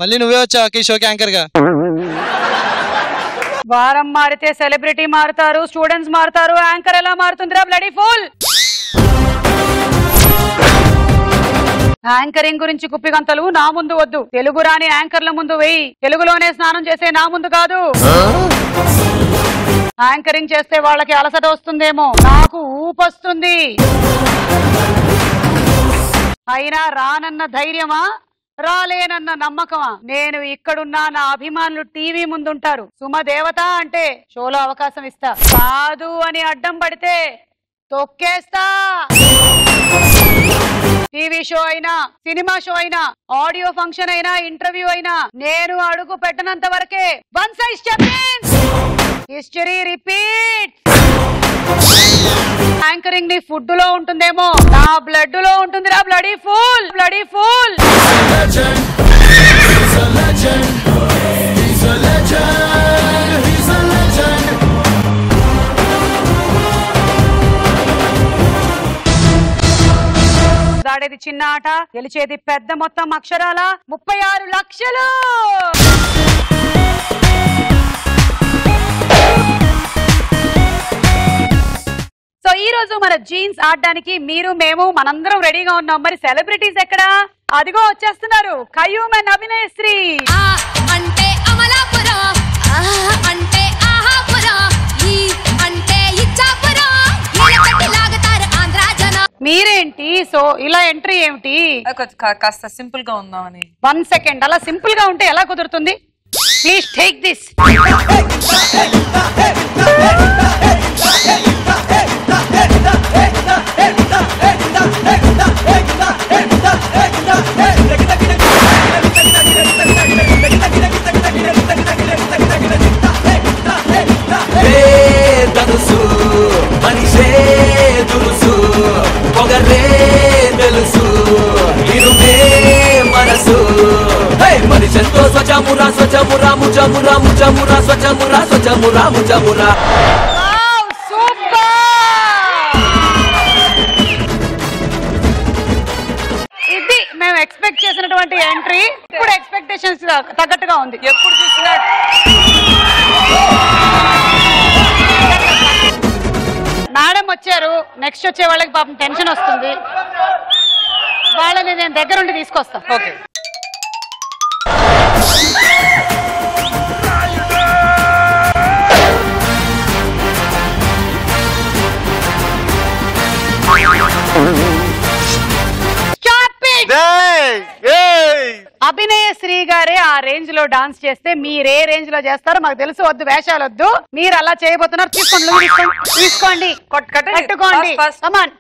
మళ్ళీ నువ్వే వచ్చావు ఈ షోకి యాంకర్ గా. వారం మారితే సెలబ్రిటీ మారుతారు, స్టూడెంట్స్ మారుతారు, యాంకర్ ఎలా మారుతుందిరా బ్లడీ ఫూల్? యాంకరింగ్ గురించి కుప్పిగంతలు నా ముందు వద్దు. తెలుగు రాని యాంకర్ల ముందు వెయ్యి. తెలుగులోనే స్నానం చేసే నా ముందు కాదు. యాంకరింగ్ చేస్తే వాళ్ళకి అలసట వస్తుందేమో, నాకు ఊపొస్తుంది. అయినా రానన్న ధైర్యమా, రాలేనన్న నమ్మకమా? నేను ఇక్కడున్నా, నా అభిమానులు టీవీ ముందుంటారు. సుమ దేవత అంటే షోలో అవకాశం ఇస్తా, కాదు అని అడ్డం పడితే తొక్కేస్తా. టీవీ షో అయినా, సినిమా షో అయినా, ఆడియో ఫంక్షన్ అయినా, ఇంటర్వ్యూ అయినా నేను అడుగు పెట్టనంత వరకే. Once I step in, history repeat. Anchoring నీ ఫుడ్ లో ఉంటుందేమో, నా బ్లడ్ లో ఉంటుందిరా బ్లడీ ఫూల్, బ్లడీ ఫూల్. ఆడేది చిన్న ఆట, గెలిచేది పెద్ద మొత్తం అక్షరాల 36 లక్షలు. సో ఈ రోజు మన జీన్స్ ఆడడానికి మీరు, మేము, మనందరం రెడీగా ఉన్నాం. మరి సెలబ్రిటీస్ ఎక్కడా? అదిగో వచ్చేస్తున్నారు. ఖయ్యూమ్ అభినయశ్రీ అంటే అమలాపురం, అంటే ఆహాపురం, ఈ అంటే ఇచ్చాపురం, లాగుతారు ఆంధ్ర జనం. మీరేంటి సో ఇలా ఎంట్రీ ఏమిటి? కాస్త సింపుల్ గా ఉందామని. 1 సెకండ్. అలా సింపుల్ గా ఉంటే ఎలా కుదురుతుంది? Please take this. స్వచమురా స్వచమురా ముజమురా ముజమురా స్వచమురా స్వచమురా ముజమురా. ఇది మేము ఎక్స్పెక్ట్ చేసినటువంటి ఎంట్రీ. ఇప్పుడు ఎక్స్పెక్టేషన్స్ తగ్గట్టుగా ఉంది. ఎప్పుడు చూసినా మేడం వచ్చారు, నెక్స్ట్ వచ్చే వాళ్ళకి పాపం టెన్షన్ వస్తుంది. వాళ్ళని నేను దగ్గరుండి తీసుకొస్తా. ఓకే. అభినయశ్రీ గారే ఆ రేంజ్ లో డాన్స్ చేస్తే మీరే రేంజ్ లో చేస్తారో మాకు తెలుసు. వద్దు వేషాలు వద్దు, మీరు అలా చేయబోతున్నారు. తీసుకోండి, తీసుకోండి, కట్టుకోండి. Come on.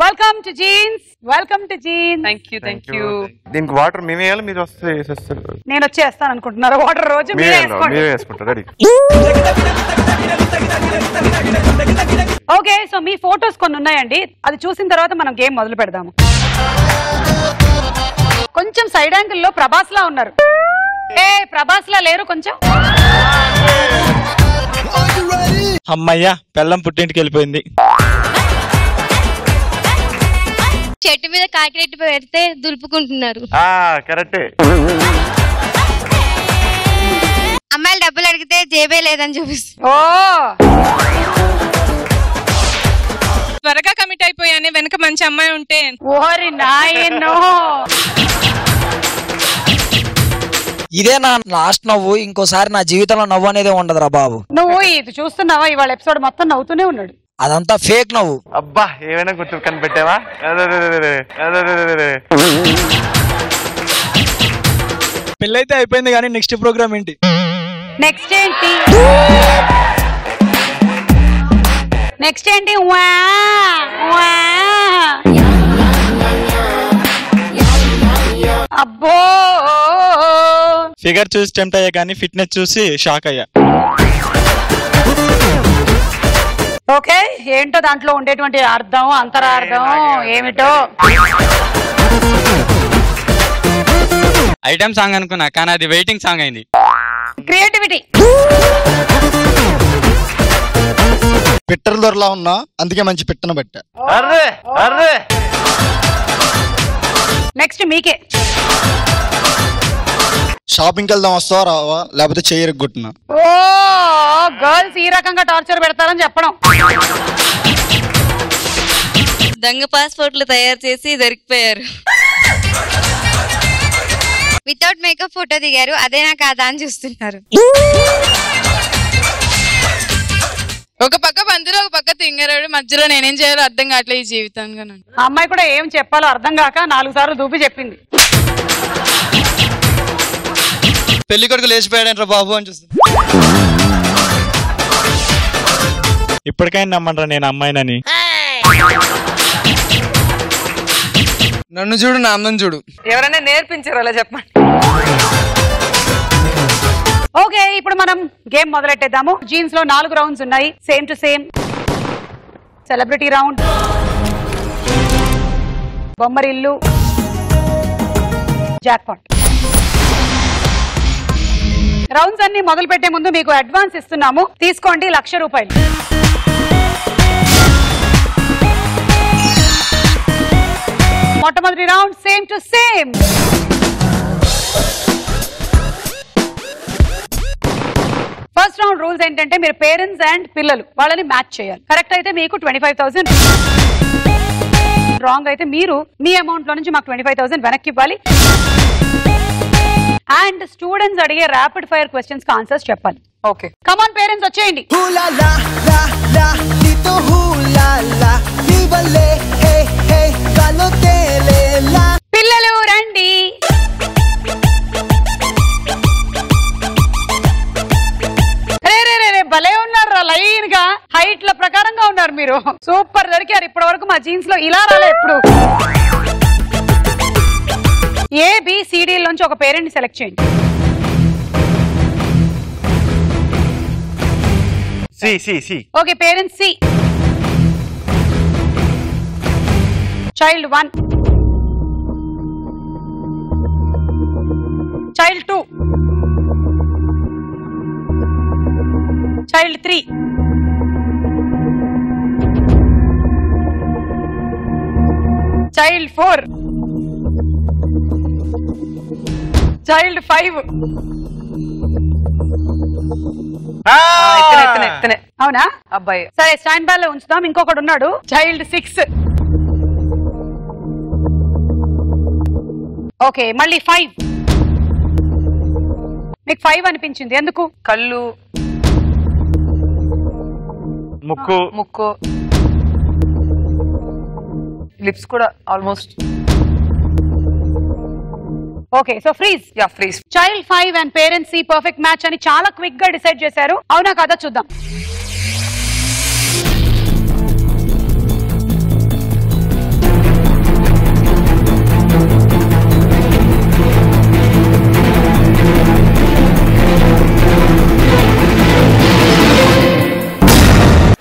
Welcome to Genes, welcome to Genes. Thank you. దీనికి వాటర్ మేమే వేయాలి, మీరు వస్తే వేసేస్తారు. నేను వచ్చేస్తాను అనుకుంటున్నారు. వాటర్ రోజు మీరే వేసుకోండి. ఓకే, సో మీ ఫోటోస్ కొన్ని ఉన్నాయండి, అది చూసిన తర్వాత మనం గేమ్ మొదలు పెడదాము. కొంచెం సైడ్ యాంగిల్ లో ప్రభాస్ లా ఉన్నారు. ప్రభాస్ లా లేరు కొంచెం. అమ్మయ్యా, పెళ్ళం పుట్టింటికి వెళ్ళిపోయింది. చెట్టు మీద కాకిరెట్టి పెడితే దులుపుకుంటున్నారు. కరెక్టే. అమ్మాయిలు డబ్బులు అడిగితే జేబే లేదని చూపిస్తారు. ఓ త్వరగా కమిట్ అయిపోయానే, వెనక మంచి అమ్మాయి ఉంటే. ఓరి నాయనో, ఇదే నా లాస్ట్ నవ్వు. ఇంకోసారి నా జీవితంలో నవ్వు అనేది ఉండదురా బాబు. నువ్వు ఇది చూస్తున్నావా? ఇవాళ ఎపిసోడ్ మొత్తం నవ్వుతూనే ఉన్నాడు. అదంతా ఫేక్ నవ్వు. అబ్బా, ఏమైనా గుర్తు కనిపెట్టావా? పెళ్ళైతే అయిపోయింది కానీ నెక్స్ట్ ప్రోగ్రామ్ ఏంటి? నెక్స్ట్ ఏంటి? నెక్స్ట్ ఏంటి? అబ్బో, ఫిగర్ చూసి టెంప్ట్ అయ్యా కానీ ఫిట్నెస్ చూసి షాక్ అయ్యా. ఓకే, ఏంటో దాంట్లో ఉండేటువంటి అర్థం, అంతరార్థం ఏమిటో. ఐటమ్ సాంగ్ అనుకున్నా కానీ అది వెయిటింగ్ సాంగ్ అయింది. క్రియేటివిటీ. పిట్టల దొరలా ఉన్నా అందుకే మంచి పిట్టన బట్ట. నెక్స్ట్ మీకే. షాపింగ్కి వెళ్దాం వస్తావా రావా లేకపోతే చేయరగొట్టున్నా. ఓ గర్ల్స్ ఈ రకంగా టార్చర్ పెడతారని చెప్పడం. దొంగ పాస్పోర్ట్లు తయారు చేసి దొరికిపోయారు. వితౌట్ మేకప్ ఫోటో దిగారు, అదేనా కాదా అని చూస్తున్నారు. ఒక పక్క పంతులు ఒక పక్క తింగరాడు, మధ్యలో నేనేం చేయాలో అర్థం కావట్లేదు ఈ జీవితంగా. ఆ అమ్మాయి కూడా ఏం చెప్పాలో అర్థం కాక 4 సార్లు దూపి చెప్పింది. పెళ్లి కొడుకు లేచిపోయాడంట్రా బాబు అని చూస్తా. ఇప్పటికైనా నమ్మంటారా నేను అమ్మాయినని? నన్ను చూడు నా అందం చూడు. ఎవరైనా నేర్పించారు అలా చెప్పండి. ఓకే, ఇప్పుడు మనం గేమ్ మొదలెట్టేద్దాము. జీన్స్ లో 4 రౌండ్స్ ఉన్నాయి, same to same. Celebrity round, Bommarillu, jackpot. Rounds అన్ని మొదలు పెట్టే ముందు మీకు అడ్వాన్స్ ఇస్తున్నాము, తీసుకోండి 1,00,000 రూపాయలు. మొట్టమొదటి round same to same. First round rules ఏంటంటే మీరు పేరెంట్స్ అండ్ పిల్లలు వాళ్ళని మ్యాచ్ చేయాలి. కరెక్ట్ అయితే మీకు 25,000, రాంగ్ అయితే మీరు మీ అమౌంట్ లో నుంచి మాకు 25,000 వెనక్కి ఇవ్వాలి. అండ్ స్టూడెంట్స్ అడిగే ర్యాపిడ్ ఫైర్ క్వశ్చన్స్ కి ఆన్సర్స్ చెప్పాలి. ఓకే, కమాన్ పేరెంట్స్ వచ్చేయండి. పిల్లలు రండి. భలే ఉన్నారు, లైన్ గా హైట్ల ప్రకారంగా ఉన్నారు మీరు. సూపర్ దొరికారు. ఇప్పటి వరకు మా జీన్స్ లో ఇలా రాలే ఎప్పుడు. ABCD నుంచి ఒక పేరెంట్ సెలెక్ట్ చేయండి. Okay, parent C. Child 1, child 2, child 3, child 4, child 5. అవునా అబ్బాయి? సరే, స్టాండ్ బై లో ఉంచుదాం. ఇంకొకడు ఉన్నాడు, చైల్డ్ 6. ఓకే, మళ్ళీ 5. మీకు 5 అనిపించింది ఎందుకు? కళ్ళు, ముక్కు, లిప్స్ కూడా almost. Okay, so freeze. Freeze. Child 5 and parents C perfect match అని చాలా క్విక్ గా డిసైడ్ చేశారు. అవునా కదా? చూద్దాం.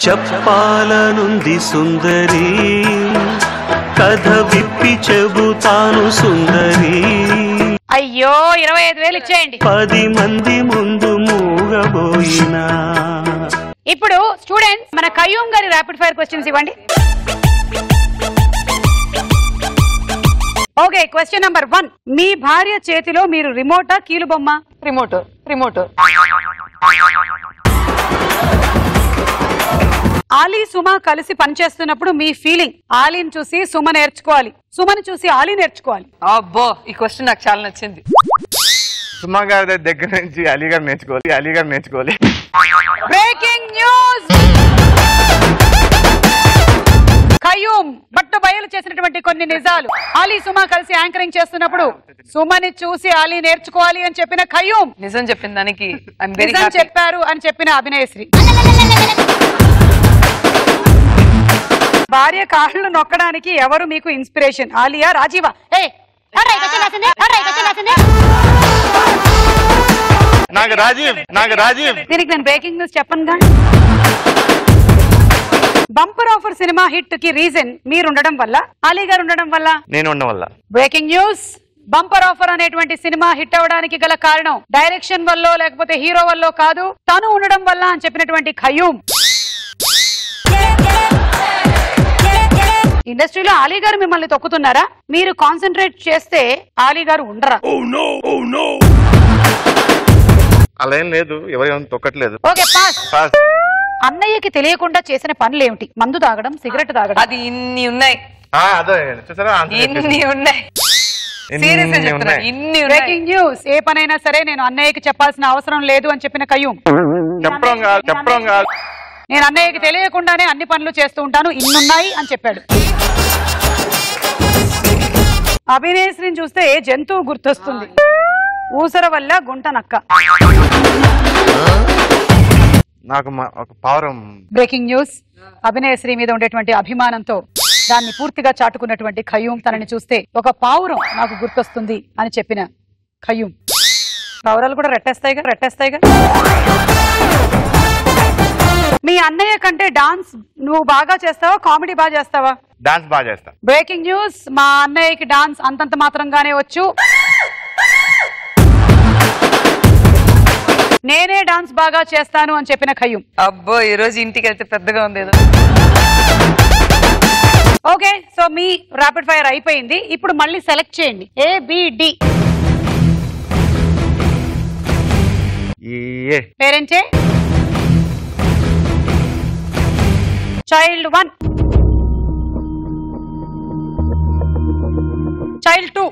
చెప్పాలనుంది సుందరి, కథ విప్పి చెబుతాను సుందరి. అయ్యో, 25,000 ఇచ్చేయండి. 10 మంది ముందు మూగబోయినా. ఇప్పుడు స్టూడెంట్స్ మన కయ్యూమ్ గారి ర్యాపిడ్ ఫైర్ క్వశ్చన్స్ ఇవ్వండి. Okay, question number 1. మీ భార్య చేతిలో మీరు రిమోటా కీలు బొమ్మ? రిమోట్. ఆలీ సుమ కలిసి పనిచేస్తున్నప్పుడు మీ ఫీలింగ్. ఆలీని చూసి సుమ నేర్చుకోవాలి, సుమని చూసి ఆలీ నేర్చుకోవాలి. అబ్బో, ఈ క్వశ్చన్ నాకు చాలా నచ్చింది. సుమా గారి దగ్గర నుంచి అలీ గారు నేర్చుకోవాలి. Breaking news. కయ్యూమ్ బట్టు బయలు చేసినటువంటి కొన్ని నిజాలు. ఆలీ సుమ కలిసి యాంకరింగ్ చేస్తున్నప్పుడు సుమని చూసి ఆలీ నేర్చుకోవాలి అని చెప్పిన కయ్యూమ్ నిజం చెప్పిన దానికి నిజం చెప్పారు అని చెప్పిన అభినయశ్రీ. భార్య కాళ్ళు నొక్కడానికి ఎవరు మీకు ఇన్స్పిరేషన్? ఆలియా, రాజీవా? నాకు రాజీవ్. దీనికి నేను బ్రేకింగ్ న్యూస్ చెప్పనుగా. బంపర్ ఆఫర్ సినిమా హిట్ కి రీజన్ మీరు ఉండడం వల్ల, అలీ గారు ఉండడం వల్ల, నేను ఉండడం వల్ల. Breaking news. బంపర్ ఆఫర్ అనేటువంటి సినిమా హిట్ అవడానికి గల కారణం డైరెక్షన్ వల్ల లేకపోతే హీరో వల్ల కాదు, తను ఉండడం వల్ల అని చెప్పినటువంటి ఖయ్యూమ్. ఇండస్ట్రీలో ఆలీ గారు మిమ్మల్ని తొక్కుతున్నారా? మీరు కాన్సన్ట్రేట్ చేస్తే ఆలీ గారు ఉండరా? అలా ఏం లేదు, ఎవరేమో తొక్కట్లేదు. Okay, pass. అన్నయ్యకి తెలియకుండా చేసిన పనులు ఏమిటి? మందు తాగడం, సిగరెట్ తాగడం. అది ఇన్ని ఉన్నాయి. అదే చూసారా, ఇన్ని ఉన్నాయి. Breaking news. ఏ పనైనా సరే నేను అన్నయ్యకి చెప్పాల్సిన అవసరం లేదు అని చెప్పిన ఖయ్యూమ్. చెప్పడం కాదు, నేను అన్నయ్యకి తెలియకుండానే అన్ని పనులు చేస్తూ ఉంటాను, ఇన్నున్నాయి అని చెప్పాడు. అభినేశ్వరిని చూస్తే ఏ జంతువు గుర్తొస్తుంది? ఊసర వల్ల గుంట నక్క. నాకు ఒక పావురం. Breaking news. అభినేశ్వరి మీద ఉండేటువంటి అభిమానంతో దాన్ని పూర్తిగా చాటుకున్నటువంటి ఖయ్యూమ్ తనని చూస్తే ఒక పావురం నాకు గుర్తొస్తుంది అని చెప్పిన ఖయ్యూమ్. పావురాలు కూడా రెట్టేస్తాయిగా. మీ అన్నయ్య కంటే డాన్స్ నువ్వు బాగా చేస్తావా, కామెడీ బాగా చేస్తావా? డాన్స్ బాగా చేస్తా. Breaking news. మా అన్నయ్యకి డాన్స్ అంతంత మాత్రంగానే వచ్చు, నేనే డాన్స్ బాగా చేస్తాను అని చెప్పిన ఖయ్యూమ్. అబ్బో, ఈ రోజు ఇంటికి వెళ్తే పెద్దగా ఉంది. ఓకే, సో మీ ర్యాపిడ్ ఫైర్ అయిపోయింది. ఇప్పుడు మళ్ళీ సెలెక్ట్ చేయండి, ABD. పేరెంట్సే. Child 1, child 2,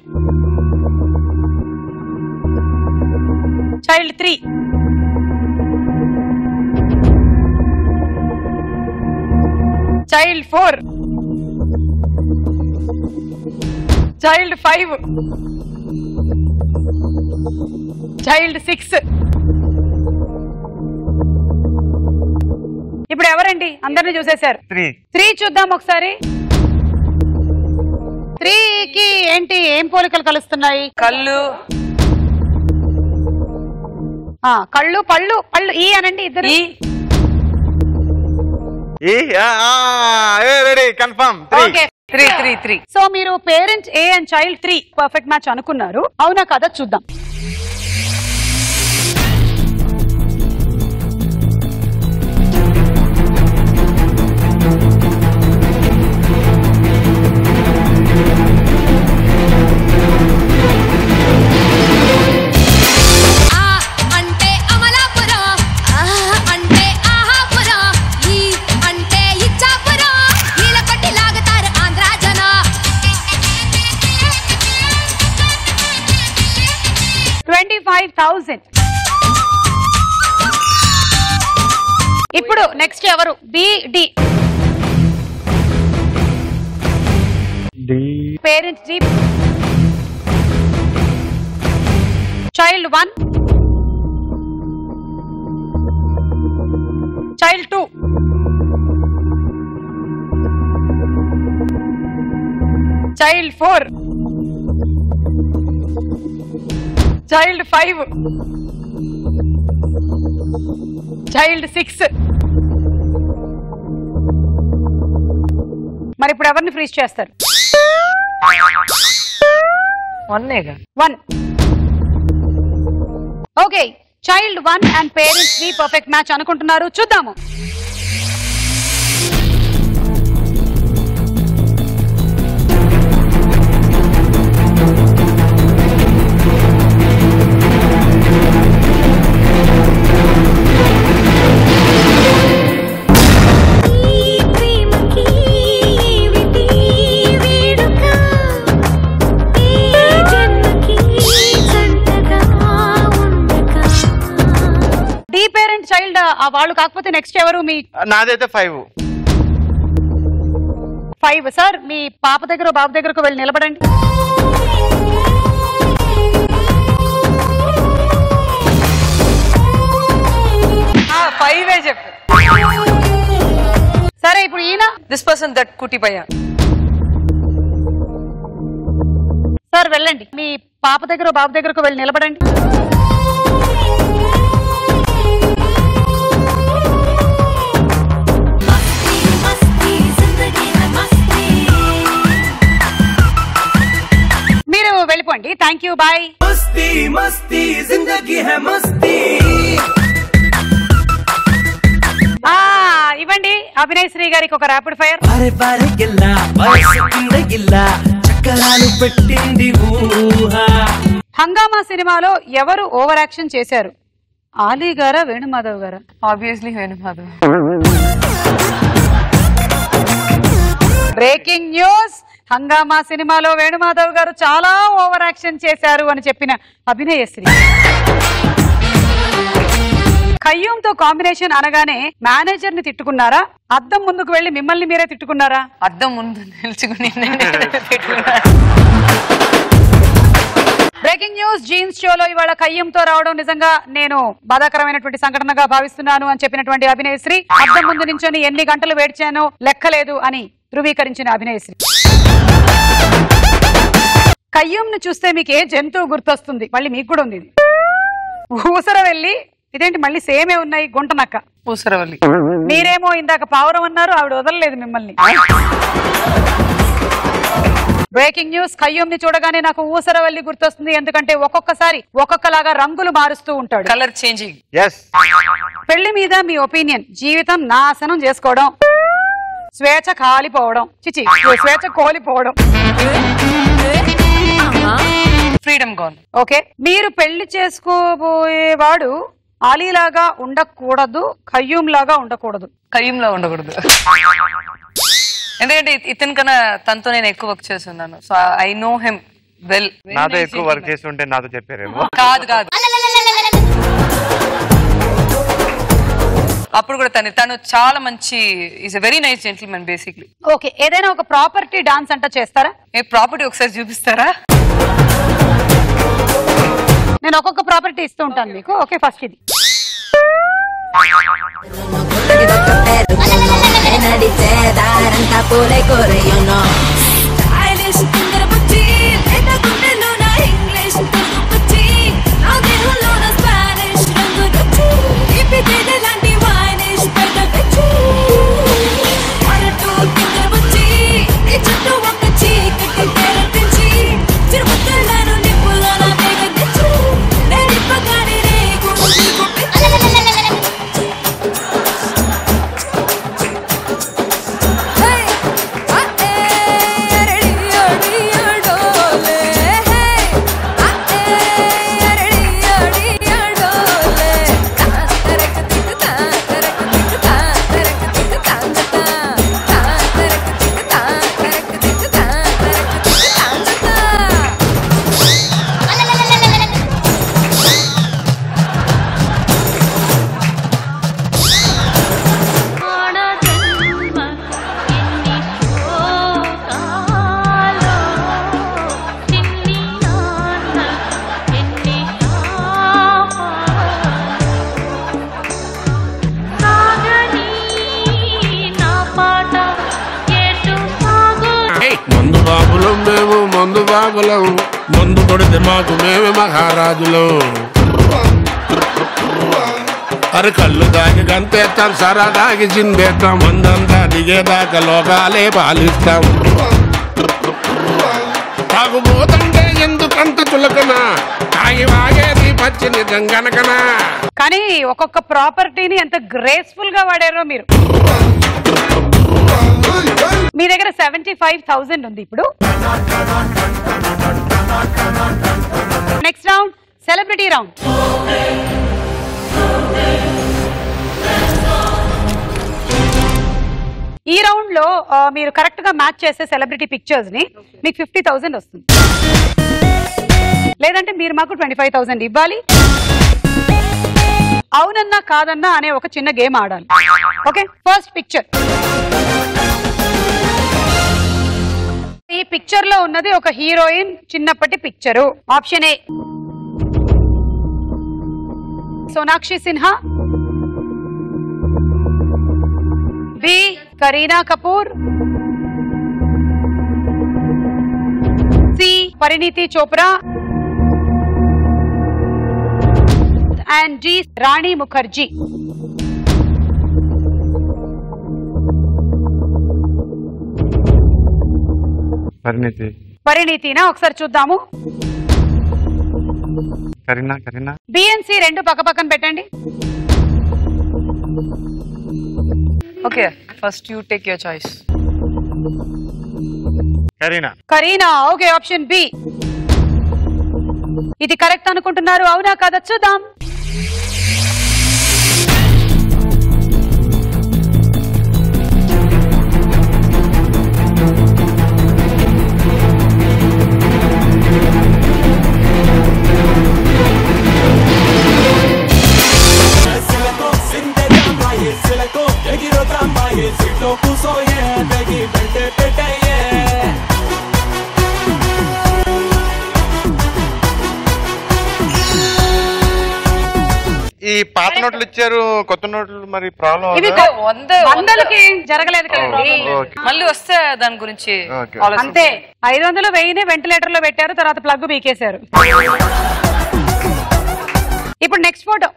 child 3, child 4, child 5, child 6. ఇప్పుడు ఎవరండి? అందరినీ చూసేశారు. 3 చూద్దాం ఒకసారి. 3కి ఏంటి, ఏం పోలికలు కలుస్తున్నాయి? కళ్ళు, కళ్ళు, పళ్ళు. ఈ అనండి ఇద్దరు. కన్ఫర్మ్. ఓకే, 3. సో మీరు parents A and child 3 perfect match అనుకున్నారు. అవునా కదా? చూద్దాం. ఇప్పుడు నెక్స్ట్ ఎవరు? BD. Parents D. Child 1, child 2, child 4, child 5, child 6. మరి ఇప్పుడు ఎవరిని ఫ్రీజ్ చేస్తారు? 1. Okay, child 1 and parents 3 perfect match అనుకుంటున్నారు. చూద్దాము. చైల్డ్ వాళ్ళు కాకపోతే నెక్స్ట్ ఎవరు? మీ నాదైతే 5. సార్, మీ పాప దగ్గర బాబు దగ్గరకు వెళ్ళి నిలబడండి. సరే, ఇప్పుడు ఈయన దిస్ పర్సన్ దట్ కుటిపయ్య. సార్ వెళ్ళండి, మీ పాప దగ్గర బాబు దగ్గరకు వెళ్ళి నిలబడండి. మీరు వెళ్ళిపోండి. Thank thank you, bye. मस्ती मस्ती जिंदगी है मस्ती ఇవ్వండి అభినయ్ శ్రీ గారికి ఒక ర్యాపిడ్ ఫైర్. అరే బారే గిల్లా వయసు కింద గిల్లా చక్కరాలు పెట్టింది ఊహా. హంగామా సినిమాలో ఎవరు ఓవర్ యాక్షన్ చేశారు? ఆలీ గారా, వేణుమాధవ్ గారా? ఆబ్వియస్లీ వేణుమాధవ్. బ్రేకింగ్ న్యూస్, హంగామా సినిమాలో వేణుమాధవ్ గారు చాలా ఓవర్ యాక్షన్ చేశారు అని చెప్పిన అభినయశ్రీ. ఖయ్యూంతో కాంబినేషన్ అనగానే మేనేజర్ ని తిట్టుకున్నారా? అద్దం ముందుకు వెళ్లి మిమ్మల్ని మీరే తిట్టుకున్నారా? అద్దం ముందు నిల్చుకుని బ్రేకింగ్ న్యూస్, జీన్స్ షోలో ఇవాళ ఖయ్యూంతో రావడం నిజంగా నేను బాధాకరమైనటువంటి సంఘటనగా భావిస్తున్నాను అని చెప్పినటువంటి అభినయశ్రీ. అద్దం ముందు నించొని ఎన్ని గంటలు వేడ్చానో లెక్కలేదు అని ధృవీకరించిన అభినయశ్రీ. ఖయ్యూం ను చూస్తే మీకు ఏ జంతువు గుర్తొస్తుంది? మళ్ళీ మీకు కూడా ఉంది. ఊసర వెళ్ళి, ఇదేంటి మళ్ళీ సేమే ఉన్నాయి, గుంటనక్క. ఊసరవల్లి. మీరేమో ఇందాక పావురం అన్నారు, ఆవిడ వదలలేదు మిమ్మల్ని. బ్రేకింగ్ న్యూస్, ఖయ్యూం ని చూడగానే నాకు ఊసరవల్లి గుర్తొస్తుంది. ఎందుకంటే ఒక్కొక్కసారి ఒక్కొక్కలాగా రంగులు మారుస్తూ ఉంటాడు. Colour changing. పెళ్లి మీద మీ ఒపీనియన్? జీవితం నాశనం చేసుకోవడం, స్వేచ్ఛ కాలిపోవడం, చిచి స్వేచ్ఛ కోలిపోవడం, ఫ్రీడమ్ గోన్. ఓకే, మీరు పెళ్లి చేసుకోబోయేవాడు ఆలీలాగా ఉండకూడదు, ఖయ్యూం లాగా ఉండకూడదు. ఖయ్యూంలా ఉండకూడదు, ఎందుకంటే ఇతని కన్నా తనతో నేను ఎక్కువ వర్క్ చేస్తున్నాను. So I know him well. నాతో ఎక్కువ వర్క్ చేసి ఉంటే నాతో చెప్పారేమో. కాదు కాదు, అప్పుడు కూడా తను చాలా మంచి, is a very nice gentlemen basically. Okay, ఏదైనా ఒక ప్రాపర్టీ డాన్స్ అంట చేస్తారా? ఏ ప్రాపర్టీ ఒకసారి చూపిస్తారా? నేను ఒక్కొక్క ప్రాపర్టీ ఇస్తూ ఉంటాను మీకు. ఓకే, ఫస్ట్ ఇది. మేము మందు బాబులం, మందు కొడితే మాకు మేమే మహారాజులం. అరే కళ్ళు దాగి గంతేస్తాం, సరా దాగి చిందేస్తాం, మందంతా దిగేదాకా లోకాలే పాలిస్తాం. తాగుబోతంటే ఎందుకంత చులకనా, తాగి వాగేది పచ్చి నిజం గనకనా. కానీ ఒక్కొక్క ప్రాపర్టీని ఎంత గ్రేస్ఫుల్ గా వాడారో మీరు. మీ దగ్గర 75,000 ఉంది ఇప్పుడు. Next round celebrity round. ఈ రౌండ్ లో మీరు కరెక్ట్ గా మ్యాచ్ చేసే సెలబ్రిటీ పిక్చర్స్ ని మీకు 50,000 వస్తుంది. లేదంటే మీరు మాకు 25,000 ఇవ్వాలి. అవునన్నా కాదన్నా అనే ఒక చిన్న గేమ్ ఆడాలి. Okay, first picture. ఈ పిక్చర్ లో ఉన్నది ఒక హీరోయిన్ చిన్నప్పటి picture. Option A Sonakshi Sinha, B Kareena Kapoor, C Parineeti Chopra and D Rani Mukherjee. Parineeti. పరిణీతినా? ఒకసారి చూద్దాము. కరీనా కరీనా. బిఎన్సి రెండు పక్క పక్కన పెట్టండి. Okay first you take your choice. Kareena. Kareena. Okay option B. ఇది కరెక్ట్ అనుకుంటున్నారు, అవునా కాదా చూద్దాం. ఈ పాత నోట్లు ఇచ్చారు, కొత్త నోట్లు మరి ప్రాబ్లం. ఇవి వందలకి జరగలేదు కదండి, మళ్ళీ వస్తే దాని గురించి అంతే. 500 1000 వెంటిలేటర్ లో పెట్టారు, తర్వాత ప్లగ్ బీకేశారు. ఇప్పుడు నెక్స్ట్ ఫోటో.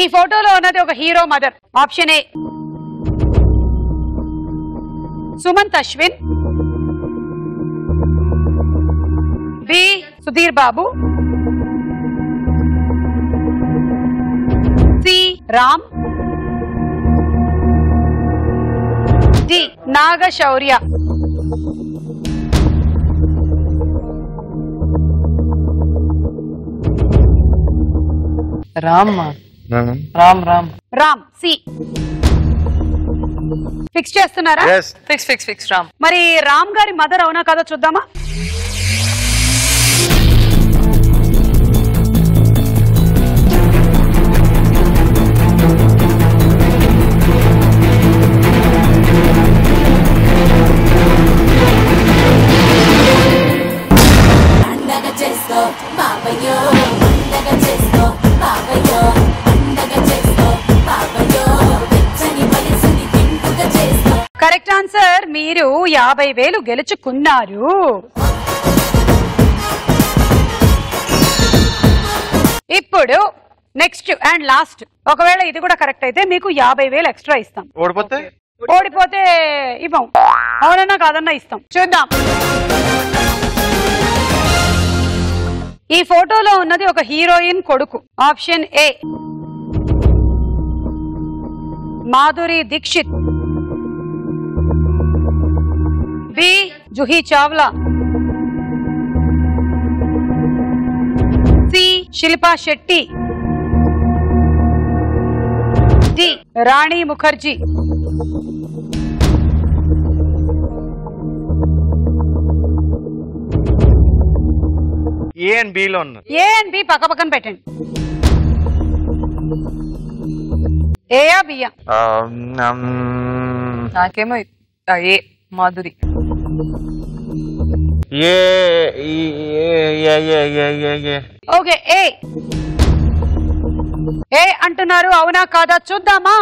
ఈ ఫోటోలో ఉన్నది ఒక hero mother. Option A Sumanth Ashwin, B Sudheer Babu, C Ram, D Naga Shaurya. Ram Ram Ram Ram. C fix చేస్తున్నారా? Fix fix fix Ram. మరి రామ్ గారి మదర్ అవునా కాదో చూద్దామా. Correct answer. మీరు 50,000 గెలుచుకున్నారు. ఇప్పుడు నెక్స్ట్ అండ్ లాస్ట్. ఒకవేళ ఇది కూడా కరెక్ట్ అయితే మీకు 50,000 ఎక్స్ట్రా ఇస్తాం. ఓడిపోతే ఇవ్వం. అవునన్నా కాదన్నా ఇస్తాం. చూద్దాం. ఈ ఫోటోలో ఉన్నది ఒక హీరోయిన్ కొడుకు. Option A Madhuri Dixit, B Juhi Chawla, C Shilpa Shetty, D Rani Mukherjee. A and B లో ఉన్నారు. ఏ అండ్ బి పక్క పక్కన పెట్టండి. ఏయా బియ్యా? నాకేమో ఏ మాధురి. ఓకే ఏ ఏ అంటున్నారు, అవునా కాదా చూద్దామా.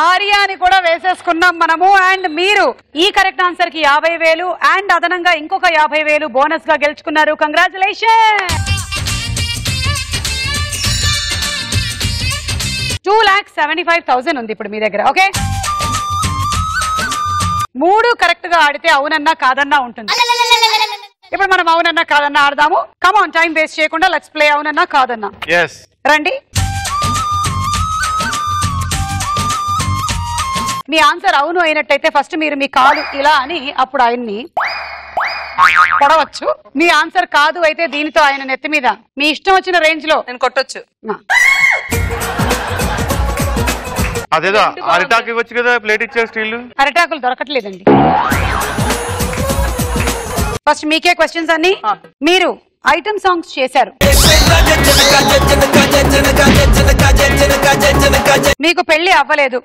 ఆర్యాని కూడా వేసేసుకున్నాం మనము. అండ్ మీరు ఈ కరెక్ట్ ఆన్సర్ కి 50,000 అండ్ అదనంగా ఇంకొక 50,000 బోనస్ గా గెలుచుకున్నారు. కంగ్రాచులేషన్. 2,75,000 ఉంది ఇప్పుడు మీ దగ్గర. ఓకే, 3 కరెక్ట్ గా ఆడితే అవునన్నా కాదన్నా ఉంటుంది. ఇప్పుడు మనం అవునన్నా కాదన్నా ఆడదాము. కమ్ ఆన్, టైం వేస్ట్ చేయకుండా లెట్స్ ప్లే అవునన్నా కాదన్నా. రండి. మీ ఆన్సర్ అవును అయినట్టయితే ఫస్ట్ మీరు మీ కాలు ఇలా అని అప్పుడు ఆయన్ని కొడవచ్చు. మీ ఆన్సర్ కాదు అయితే దీనితో ఆయన నెత్తి మీద మీ ఇష్టం వచ్చిన రేంజ్ లో నేను కొట్టొచ్చు. అదేదో అరిటాకు ఇవ్వచ్చు కదా, ప్లేట్ ఇచ్చారు స్టీల్. అరిటాకులు దొరకట్లేదండి. ఫస్ట్ మీకే క్వశ్చన్స్ అన్ని. మీరు ఐటమ్ సాంగ్స్ చేశారు, మీకు పెళ్లి అవ్వలేదు,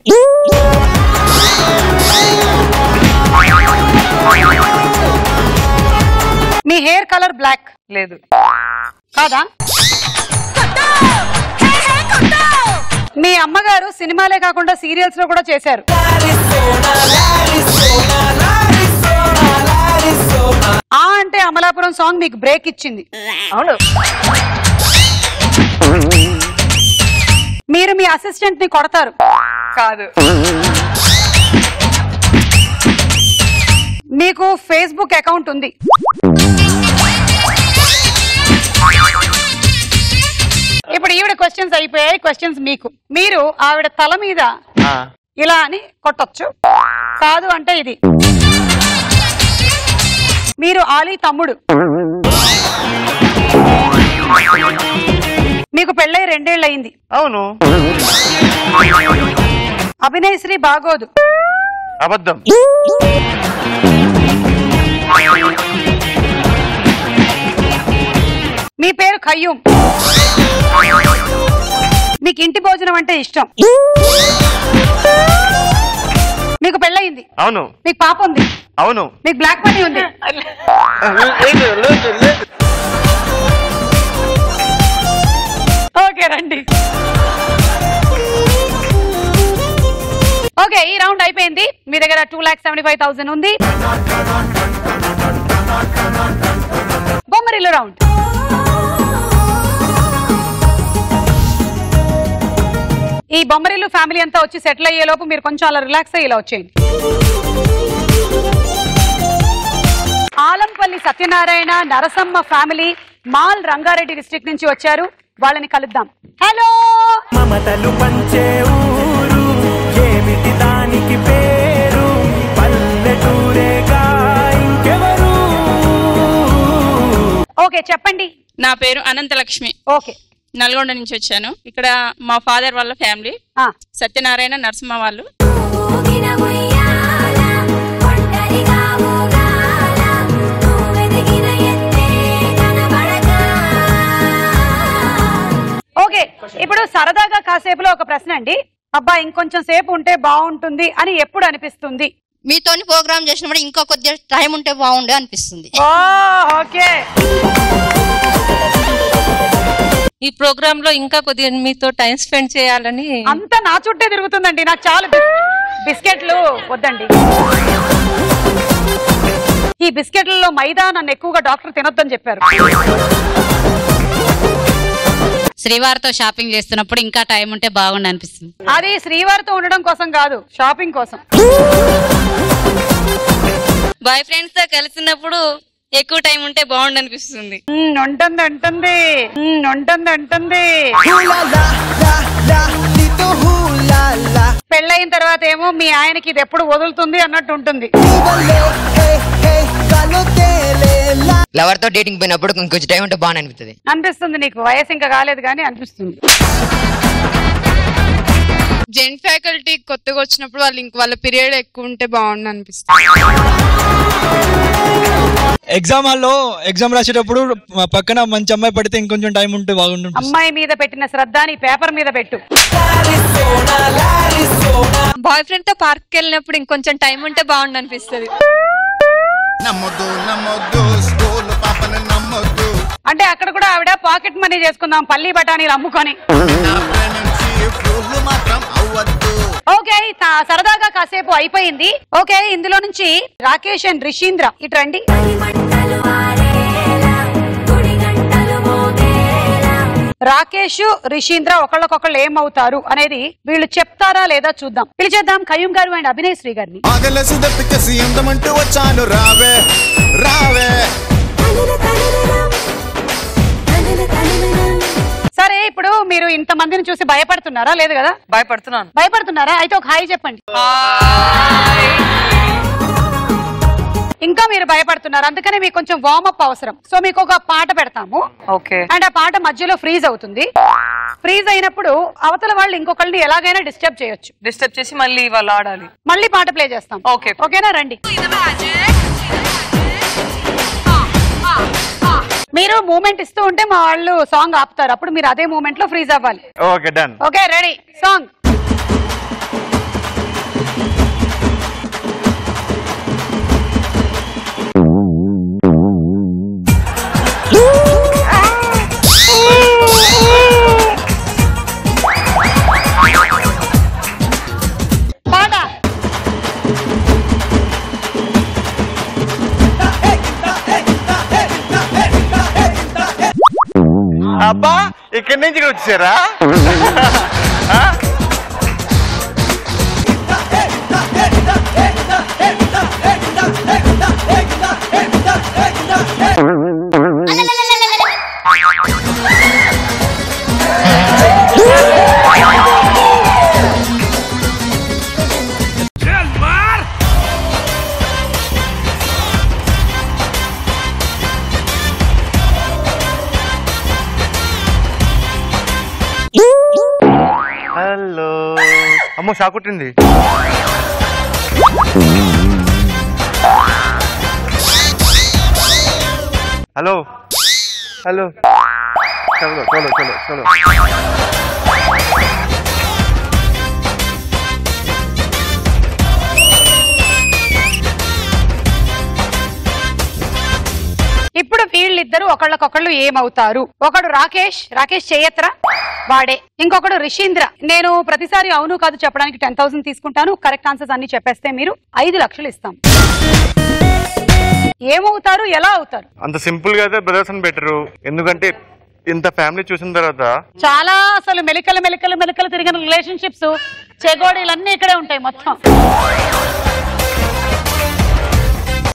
మీ హెయిర్ కలర్ బ్లాక్ లేదు కాదా, మీ అమ్మగారు సినిమాలే కాకుండా సీరియల్స్ లో కూడా చేశారు, ఆ అంటే అమలాపురం సాంగ్ మీకు బ్రేక్ ఇచ్చింది, అవును, మీరు మీ అసిస్టెంట్ ని కొడతారు, కాదు, మీకు ఫేస్బుక్ అకౌంట్ ఉంది, ఇప్పుడు ఈవిడ క్వశ్చన్స్ అయిపోయాయి. క్వశ్చన్స్ మీకు. మీరు ఆవిడ తల మీద ఇలా అని కొట్టొచ్చు, కాదు అంటే ఇది. మీరు ఆలీ తమ్ముడు, మీకు పెళ్ళై 2 ఏళ్ళు అయింది, అవును, అభినయశ్రీ బాగోదు, అబద్ధం, మీ పేరు ఖయ్యూమ్, మీకు ఇంటి భోజనం అంటే ఇష్టం, మీకు పెళ్ళయింది, అవును, మీకు పాప ఉంది, అవును, మీకు బ్లాక్ మనీ ఉంది, ఓకే రండి. ఓకే, ఈ రౌండ్ అయిపోయింది. మీ దగ్గర 2,75,000 ఉంది. బొమ్మరిల్లు రౌండ్. ఈ బొమ్మరిల్లు ఫ్యామిలీ అంతా వచ్చి సెటిల్ అయ్యే లోపు మీరు కొంచెం అలా రిలాక్స్ అయ్యి ఇలా వచ్చేయండి. Alampalli Satyanarayana Narasamma family mall Rangareddy district నుంచి వచ్చారు, వాళ్ళని కలుద్దాం. హలో, మమతలు పంచే ఊరు ఏమిటి దానికి పేరు, పల్లెటూరేగా ఇంకెవరు. ఓకే చెప్పండి. నా పేరు అనంతలక్ష్మి. ఓకే, నల్గొండ నుంచి వచ్చాను. ఇక్కడ మా ఫాదర్ వాళ్ళ ఫ్యామిలీ సత్యనారాయణ నరసింహ వాళ్ళు. ఓకే, ఇప్పుడు సరదాగా కాసేపులో ఒక ప్రశ్న అండి. అబ్బా ఇంకొంచెం సేపు ఉంటే బాగుంటుంది అని ఎప్పుడు అనిపిస్తుంది? మీతోని ప్రోగ్రామ్ చేసినప్పుడు ఇంకా కొద్దిగా టైం ఉంటే బాగుండే అనిపిస్తుంది. ఓకే, ఈ ప్రోగ్రామ్ లో ఇంకా కొద్దిగా మీతో టైం స్పెండ్ చేయాలని. అంతా నా చుట్టే తిరుగుతుందండి, నాకు చాలా బిస్కెట్లు వద్దండి. ఈ బిస్కెట్లలో మైదా నన్ను ఎక్కువగా డాక్టర్ తినొద్దని చెప్పారు. శ్రీవారితో షాపింగ్ చేస్తున్నప్పుడు ఇంకా టైం ఉంటే బాగుండు అనిపిస్తుంది. అది శ్రీవారితో ఉండడం కోసం కాదు, షాపింగ్ కోసం. బాయ్ ఫ్రెండ్స్ తో కలిసినప్పుడు ఎక్కువ టైం ఉంటే బాగుండు అనిపిస్తుంది. ఉంటుంది ఉంటుంది ఉంటుంది ఉంటుంది. పెళ్ళయిన తర్వాత ఏమో మీ ఆయనకి ఇది ఎప్పుడు వదులుతుంది అన్నట్టు ఉంటుంది. లవర్ తో డేటింగ్ పోయినప్పుడు ఇంకొంచెం టైం ఉంటే బాగా అనిపిస్తుంది. అనిపిస్తుంది, నీకు వయసు ఇంకా కాలేదు కానీ అనిపిస్తుంది. జెంట్ ఫ్యాకల్టీ కొత్తగా వచ్చినప్పుడు వాళ్ళ పీరియడ్ ఎక్కువ ఉంటే బాగుండు అనిపిస్తుంది. ఎగ్జామ్ హాల్లో ఎగ్జామ్ రాసేటప్పుడు పక్కన మంచి అమ్మాయి పడితే ఇంకొంచెం టైం ఉంటే బాగుండు. అమ్మాయి మీద పెట్టిన శ్రద్ధ నీ పేపర్ మీద పెట్టు. బాయ్ ఫ్రెండ్ తో పార్క్ వెళ్ళినప్పుడు ఇంకొంచెం టైం ఉంటే బాగుండు అనిపిస్తుంది. అంటే అక్కడ కూడా ఆవిడ పాకెట్ మనీ చేసుకుందాం పల్లి బఠానీలు అమ్ముకొని. ఓకే, సరదాగా కాసేపు అయిపోయింది. ఓకే, ఇందులో నుంచి రాకేష్ అండ్ రిషీంద్ర ఇటు రండి. రాకేష్ రిషీంద్ర ఒకళ్ళకొకళ్ళు ఏమవుతారు అనేది వీళ్ళు చెప్తారా లేదా చూద్దాం. పిలిచేద్దాం ఖయ్యూమ్ గారు అండ్ అభినయ్ శ్రీ గారిని. వచ్చాను రావే రావే. సరే, ఇప్పుడు మీరు ఇంత మందిని చూసి భయపడుతున్నారా? లేదు కదా, భయపడుతున్నాను. భయపడుతున్నారా? అయితే ఒక హాయ్ చెప్పండి. ఇంకా మీరు భయపడుతున్నారు, అందుకనే మీకు కొంచెం వార్మప్ అవసరం. సో మీకు ఒక పాట పెడతాము. ఓకే, అండ్ ఆ పాట మధ్యలో ఫ్రీజ్ అవుతుంది. ఫ్రీజ్ అయినప్పుడు అవతల వాళ్ళు ఇంకొకరిని ఎలాగైనా డిస్టర్బ్ చేయొచ్చు. డిస్టర్బ్ చేసి మళ్ళీ వాళ్ళు ఆడాలి. మళ్ళీ పాట ప్లే చేస్తాం. ఓకే, ఓకేనా? రండి. మీరు మూమెంట్ ఇస్తూ ఉంటే మా వాళ్ళు సాంగ్ ఆపుతారు, అప్పుడు మీరు అదే మూమెంట్ లో ఫ్రీజ్ అవ్వాలి. Okay done. Okay ready song. అబ్బా ఇక్కడి నుంచి వచ్చారా? హలో అమ్మో షాకుట్టింది. హలో హలో చలో చలో చలో చలో. ఇప్పుడు వీళ్ళిద్దరు ఒకళ్ళకొకళ్ళు ఏమవుతారు? ఒకడు రాకేష్, రాకేష్ చేయత్రా వాడే. ఇంకొకడు రిషీంద్ర. నేను ప్రతిసారి అవును కాదు చెప్పడానికి 10,000 తీసుకుంటాను. కరెక్ట్ ఆన్సర్స్ అన్ని చెప్పేస్తే మీరు 5 లక్షలు ఇస్తాం. ఏమవుతారు, ఎలా అవుతారు? అంత సింపుల్ గా అయితే బ్రదర్స్ అని బెటరు. ఎందుకంటే ఇంత ఫ్యామిలీ చూసిన తర్వాత చాలా అసలు మెలికలు మెలికలు మెలికలు తిరిగిన రిలేషన్షిప్స్, చెగోడీలన్నీ ఇక్కడే ఉంటాయి మొత్తం.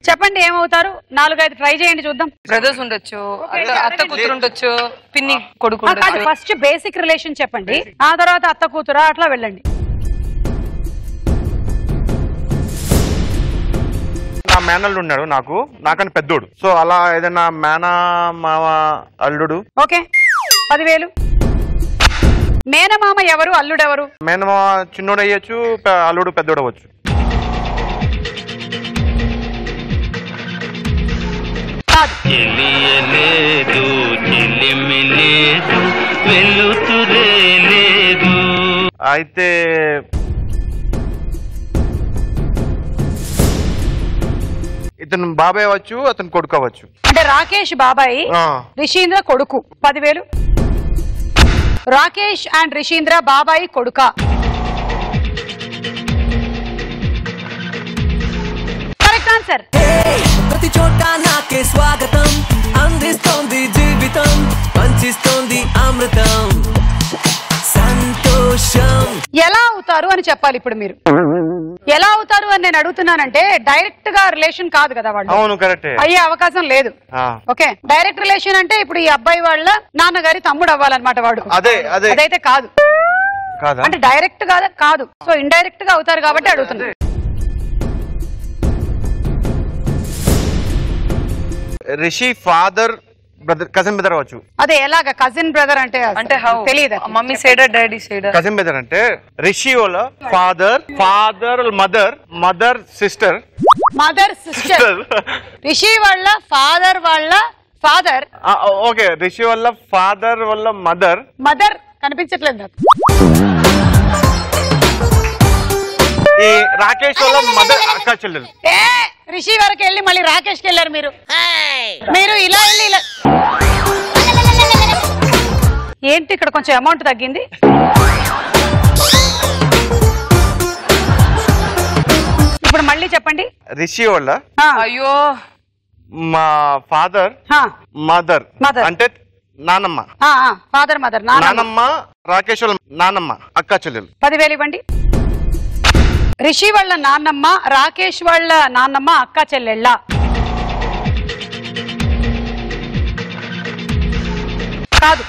చెప్పండి ఏమవుతారు? 4-5 ట్రై చేయండి చూద్దాం. బ్రదర్స్ ఉండొచ్చు, అత్త కూతురు ఉండొచ్చు, పిన్ని కొడుకు. ఫస్ట్ బేసిక్ రిలేషన్ చెప్పండి, ఆ తర్వాత అత్త కూతురా అట్లా వెళ్ళండి. నా మేనల్లుడు ఉన్నాడు, నాకని పెద్దోడు. సో అలా ఏదైనా మేనా మామ అల్లుడు. ఓకే 10,000. మేనమామ ఎవరు, అల్లుడు ఎవరు? మేనమామ చిన్నోడు అయ్యొచ్చు, అల్లుడు పెద్దోడు అవ్వచ్చు. అయితే ఇతను బాబాయ్ అవ్వచ్చు, అతను కొడుకు అవ్వచ్చు. అంటే రాకేష్ బాబాయ్, రిషీంద్ర కొడుకు. 10,000. రాకేష్ అండ్ రిషీంద్ర బాబాయ్ కొడుక. Correct answer. ప్రతి చోట నాకే స్వాగతం అందిస్తోంది జీవితం, పంచిస్తోంది అమృతం సంతోషం. ఎలా అవుతారు అని చెప్పాలి ఇప్పుడు మీరు. ఎలా అవుతారు అని నేను అడుగుతున్నానంటే డైరెక్ట్ గా రిలేషన్ కాదు కదా వాళ్ళు. అవును కరెక్టే. అయ్యే అవకాశం లేదు. ఓకే డైరెక్ట్ రిలేషన్ అంటే ఇప్పుడు ఈ అబ్బాయి వాళ్ళ నాన్నగారి తమ్ముడు అవ్వాలన్నమాట వాడు. అదైతే కాదు. అంటే డైరెక్ట్ కాదు, సో ఇండైరెక్ట్ గా అవుతారు కాబట్టి అడుగుతున్నారు. Rishi father brother, cousin brother అవ్వచ్చు. అదే ఎలాగా కజిన్ బ్రదర్ అంటే తెలియదు. Mummy side daddy side. Cousin brother అంటే రిషి వాళ్ళ father, father mother, mother sister, mother sister. Rishi వాళ్ళ ఫాదర్ వాళ్ళ ఫాదర్. ఓకే రిషి వాళ్ళ ఫాదర్ వాళ్ళ మదర్. మదర్ కనిపించట్లేదు నాకు. ఈ రాకేష్ వాళ్ళ మదర్ అక్క చెల్లెలు. రిషి వరకు వెళ్ళి మళ్ళీ రాకేష్కి వెళ్ళారు మీరు. మీరు ఇలా వెళ్ళి ఇలా. ఏంటి ఇక్కడ కొంచెం అమౌంట్ తగ్గింది. ఇప్పుడు మళ్ళీ చెప్పండి. రిషి వాళ్ళ అయ్యో మా ఫాదర్ మదర్ అంటే నానమ్మ. ఫాదర్ మదర్ నానమ్మ. రాకేష్ వాళ్ళ నానమ్మ అక్క చెల్లెలు. 10,000 ఇవ్వండి. రిషి వాళ్ళ నాన్నమ్మ, రాకేష్ వాళ్ళ నాన్నమ్మ అక్క చెల్లెళ్ళ. కాదు.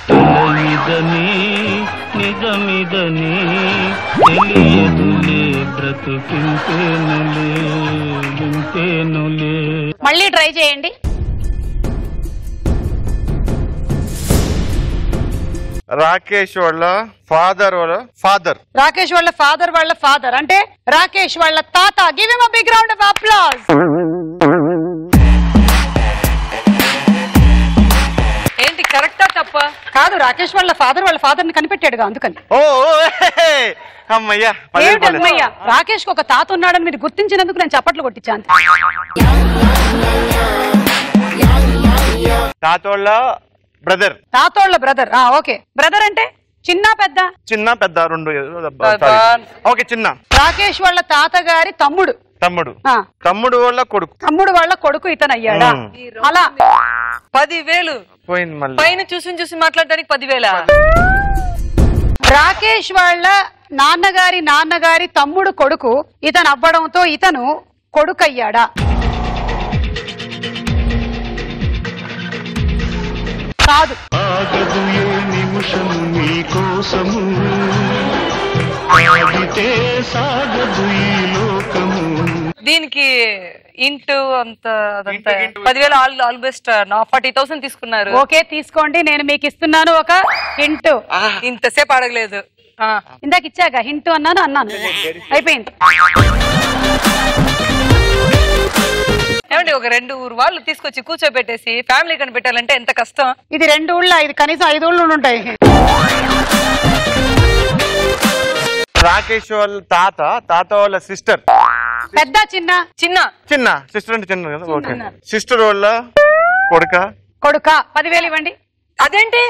మళ్ళీ ట్రై చేయండి. రాకేష్ వాళ్ళ ఫాదర్ వాళ్ళ ఫాదర్. రాకేష్ వాళ్ళ ఫాదర్ వాళ్ళ ఫాదర్ అంటే రాకేష్ వాళ్ళ తాత. Give him a big round of applause. కాదు రాకేష్ వాళ్ళ ఫాదర్ ని కనిపెట్టాడుగా అందుకని. ఓ అమ్మయ్యా ఏమిటి అమ్మయ్యా? రాకేష్ కి ఒక తాత ఉన్నాడని మీరు గుర్తించినందుకు నేను చప్పట్లు కొట్టించాను. తాతోళ్ళ బ్రదర్. తాతోళ్ళ బ్రదర్. ఓకే, బ్రదర్ అంటే చిన్న పెద్ద? చిన్న పెద్ద రెండు. ఓకే, చిన్న. రాకేష్ వాళ్ళ తాతగారి తమ్ముడు. తమ్ముడు వాళ్ళ కొడుకు. తమ్ముడు వాళ్ళ కొడుకు ఇతను అయ్యాడా? అలా 10,000 పోయింది. మళ్ళీ పైన చూసి మాట్లాడడానికి 10,000. రాకేష్ వాళ్ళ నాన్నగారి తమ్ముడు కొడుకు ఇతను అవ్వడంతో ఇతను కొడుకు అయ్యాడా? కాదు. దీనికి ఇంటూ అంత 10,000 ఆల్ బెస్ట్ 40,000 తీసుకున్నారు. ఓకే, తీసుకోండి. నేను మీకు ఇస్తున్నాను ఒక హింట్. ఇంతసేపు అడగలేదు. ఇందాక ఇచ్చాక హింట్ అన్నాను. అయిపోయింది. ఏమంటే ఒక 2 ఊరు వాళ్ళు తీసుకొచ్చి కూర్చోబెట్టేసి ఫ్యామిలీ కనిపెట్టాలంటే ఎంత కష్టం. ఇది 2 ఊళ్ళ, ఇది కనీసం 5 ఊళ్ళు ఉంటాయి. రాకేష్ వాళ్ళ తాత వాళ్ళ సిస్టర్. పెద్ద చిన్న? చిన్న సిస్టర్ అంటే చిన్న కదా. ఓకే, సిస్టర్ వాళ్ళ కొడుక. 10,000 ఇవ్వండి. అదేంటి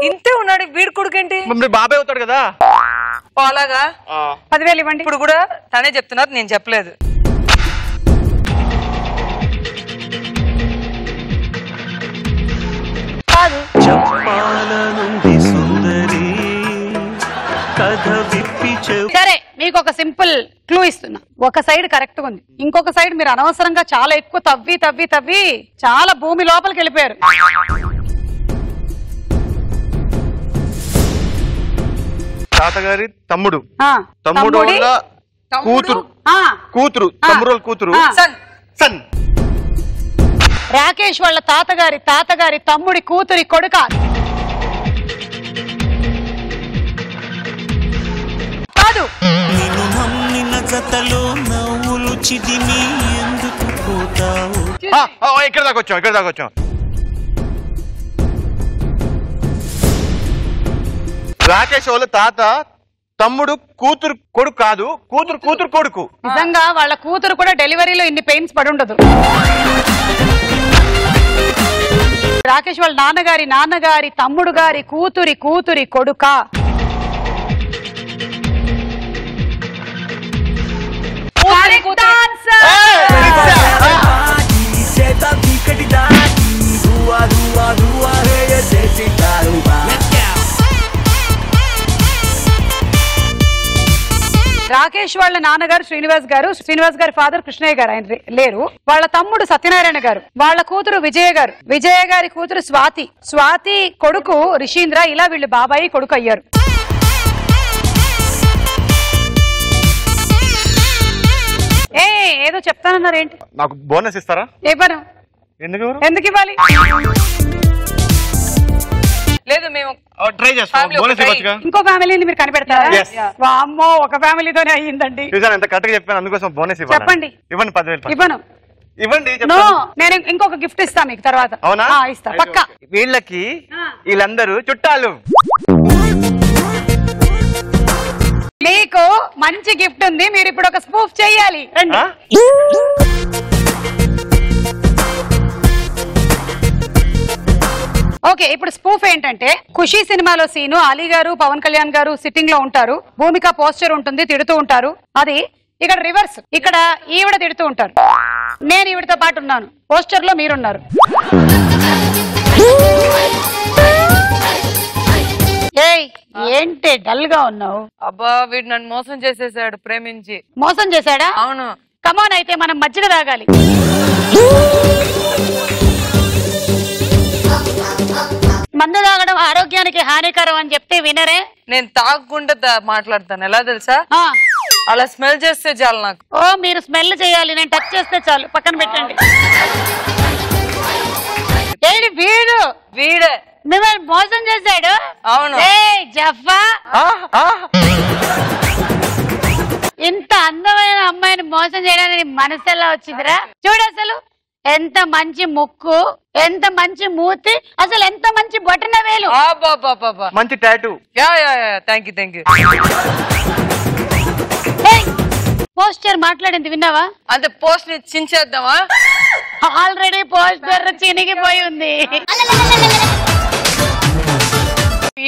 ఇంతే ఉన్నాడు వీడి కొడుకేంటి? బాబాయ్ అవుతాడు కదా. అలాగా 10,000 ఇవ్వండి. ఇప్పుడు కూడా తనే చెప్తున్నారు, నేను చెప్పలేదు. సరే, మీకు ఒక సింపుల్ క్లూ ఇస్తున్నా. ఒక సైడ్ కరెక్ట్ గా ఉంది, ఇంకొక సైడ్ మీరు అనవసరంగా చాలా ఎక్కువ తవ్వి చాలా భూమి లోపలికి వెళ్ళిపోయారు. తాతగారి తమ్ముడు. తమ్ముడు వాళ్ళ కూతురు. తమ్ముడు వాళ్ళ కూతురు. సన్. రాకేష్ వాళ్ళ తాతగారి తమ్ముడి కూతురి కొడుక. కాదు. ఇక్కడ దాకా వచ్చాం. రాకేష్ వాళ్ళ తాత తమ్ముడు కూతురు కొడుకు కాదు, కూతురు కొడుకు. నిజంగా వాళ్ళ కూతురు కూడా డెలివరీలో ఇన్ని పెయిన్స్ పడి ఉండదు. రాకేష్ వాళ్ళ నాన్నగారి తమ్ముడు గారి కూతురి కొడుక. రాకేష్ వాళ్ళ నాన్నగారు శ్రీనివాస్ గారి ఫాదర్ కృష్ణయ్య గారు, ఆయన లేరు. వాళ్ళ తమ్ముడు సత్యనారాయణ గారు, వాళ్ళ కూతురు విజయ గారి కూతురు స్వాతి కొడుకు రిషీంద్ర. ఇలా వీళ్ళు బాబాయి కొడుకు అయ్యారు. ఏదో చెప్తానన్నారు ఏంటి? నాకు బోనస్ ఇస్తారా? ఇవ్వను. ఎందుకు ఇవ్వాలి? లేదు, మేము ట్రై చేస్తాం. బోనస్ ఇవ్వచ్చుగా. ఇంకో ఫ్యామిలీని మీరు కనిపెడతారా? అమ్మో, ఒక ఫ్యామిలీతోనే అయ్యిందండి. ఎంత కరెక్ట్ గా చెప్పాను, అందుకోసం బోనస్ ఇవ్వాలి. చెప్పండి. ఇవ్వండి. 10,000 ఇవ్వను. ఇవ్వండి. నేను ఇంకొక గిఫ్ట్ ఇస్తా మీకు తర్వాత. అవునా? ఇస్తా పక్కా. వీళ్ళందరూ చుట్టాలు. మీకు మంచి గిఫ్ట్ ఉంది, మీరు ఇప్పుడు ఒక స్పూఫ్ చెయ్యాలి. రండి. ఓకే, ఇప్పుడు స్పూఫ్ ఏంటంటే ఖుషీ సినిమాలో సీను అలీ గారు పవన్ కళ్యాణ్ గారు సిట్టింగ్ లో ఉంటారు, భూమిక పోస్టర్ ఉంటుంది, తిడుతూ ఉంటారు. అది ఇక్కడ రివర్స్. ఇక్కడ ఈవిడ తిడుతూ ఉంటారు, నేను ఈవిడతో పాటు ఉన్నాను, పోస్టర్ లో మీరున్నారు. ఏంటి డల్ గా ఉన్నావు? అబ్బా, వీడు నన్ను మోసం చేసేసాడు. ప్రేమించి మోసం చేశాడా? అవును. కమాన్, అయితే మనం మజ్జిగ తాగాలి. మందు తాగడం ఆరోగ్యానికి హానికరం అని చెప్తే వినరే. నేను తాగకుండా మాట్లాడతాను, ఎలా తెలుసా? అలా స్మెల్ చేస్తే చాలు నాకు. ఓ, మీరు స్మెల్ చేయాలి, నేను టచ్ చేస్తే చాలు. పక్కన పెట్టండి. వీడే మిమ్మల్ని మోసం చేశాడు. అవును. జఫా, ఇంత అందమైన అమ్మాయిని మోసం చేయడానికి మనసు ఎలా వచ్చిందిరా? చూడు, అసలు ఎంత మంచి ముక్కు, ఎంత మంచి మూతి, అసలు ఎంత మంచి బొటన వేలు. మంచి టాటూ. Thank you. పోస్టర్ మాట్లాడింది విన్నావా? అంటే పోస్ట్ ని చించేద్దామా? ఆల్రెడీ పోస్టర్ చినిగిపోయి ఉంది.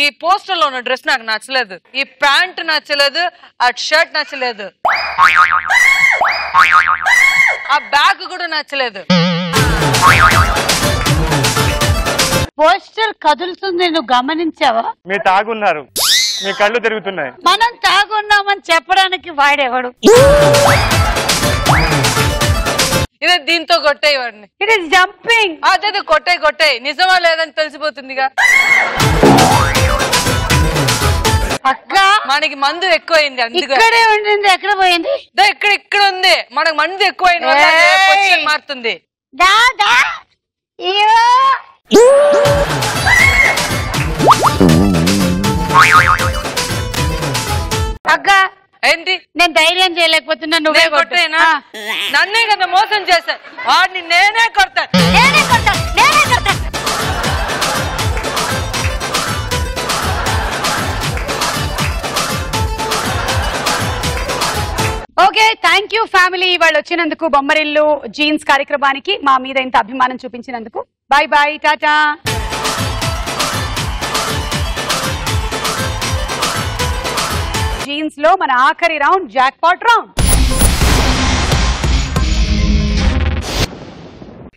ఈ పోస్టర్ లో ఉన్న డ్రెస్ నాకు నచ్చలేదు, ఈ ప్యాంట్ నచ్చలేదు, ఆ షర్ట్ నచ్చలేదు, ఆ బ్యాగ్ కూడా నచ్చలేదు. పోస్టర్ కదులుతుంది, నువ్వు గమనించావా? మీరు తాగున్నారు, మీ కళ్ళు తిరుగుతున్నాయి. మనం తాగున్నామని చెప్పడానికి వాడేవాడు. ఇదే దీంతో కొట్టాయి వాడిని. It is jumping. అదే కొట్టాయి నిజమా లేదని తెలిసిపోతుందిగా. అక్క మనకి మందు ఎక్కువైంది, ఇక్కడే ఉండింది. ఎక్కడ పోయింది? ఇక్కడ ఉంది. మనకు మందు ఎక్కువైంది వల్ల మారుతుంది. అక్క ఏంటి? నేను ధైర్యం చేయలేకపోతున్నా, నువ్వే కొట్టేనా? నన్నే కదా మోసం చేశా, వాడిని నేనే కొడతా. Okay, thank you family. వాళ్ళు వచ్చినందుకు బొమ్మరిల్లు జీన్స్ కార్యక్రమానికి మా మీద ఇంత అభిమానం చూపించినందుకు. Bye bye, tata. జీన్స్ లో మన ఆఖరి రౌండ్ జాక్ పాట్ రౌండ్.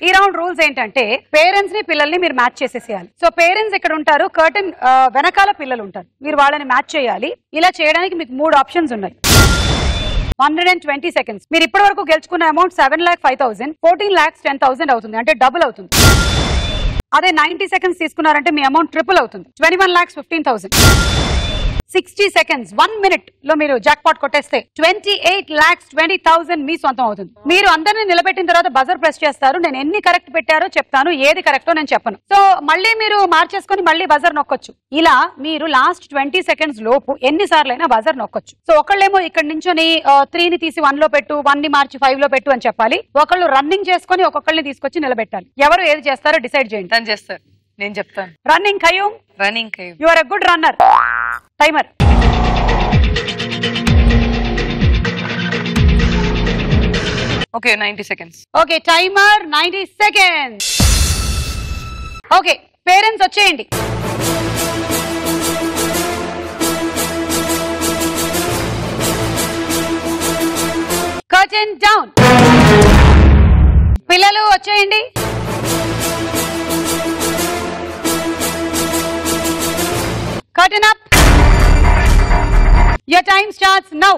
ఈ రౌండ్ రూల్స్ ఏంటంటే పేరెంట్స్ ని పిల్లల్ని మీరు మ్యాచ్ చేసేసేయాలి. సో పేరెంట్స్ ఇక్కడ ఉంటారు, కర్టన్ వెనకాల పిల్లలు ఉంటారు, మీరు వాళ్ళని మ్యాచ్ చేయాలి. ఇలా చేయడానికి మీకు 3 ఆప్షన్స్ ఉన్నాయి. 120 seconds. మీరు ఇప్పటి వరకు గెలుచుకున్న అమౌంట్ 7,05,000, 14,10,000 అవుతుంది, అంటే డబుల్ అవుతుంది. అదే 90 seconds తీసుకున్నారంటే మీ అమౌంట్ ట్రిపుల్ అవుతుంది, 21,15,000. 60 seconds, 1 minute లో మీరు జాక్ పాట్ కొట్టేస్తే 28,20,000 మీ సొంతం అవుతుంది. మీరు అందరినీ నిలబెట్టిన తర్వాత బజర్ ప్రెస్ చేస్తారు. నేను ఎన్ని కరెక్ట్ పెట్టారో చెప్తాను, ఏది కరెక్టో నేను చెప్పను. సో మళ్ళీ మీరు మార్చేసుకుని మళ్ళీ బజర్ నొక్కొచ్చు. ఇలా మీరు లాస్ట్ 20 seconds లోపు ఎన్నిసార్లైనా బజర్ నొక్కొచ్చు. సో ఒకళ్ళేమో ఇక్కడ నుంచొని 3 ని తీసి 1 లో పెట్టు, 1 ని మార్చి 5 లో పెట్టు అని చెప్పాలి. ఒకళ్ళు రన్నింగ్ చేసుకుని ఒక్కొక్కళ్ళని తీసుకొచ్చి నిలబెట్టాలి. ఎవరు ఏది చేస్తారో డిసైడ్ చేయండి. తను చేస్తారు, నేను చెప్తాను. Running Khayyum. You are a good runner. Timer. Okay, 90 seconds. Okay, timer 90 seconds. Okay, parents వచ్చేయండి. Curtain down. పిల్లలు వచ్చేయండి. Curtain up. Your time starts now.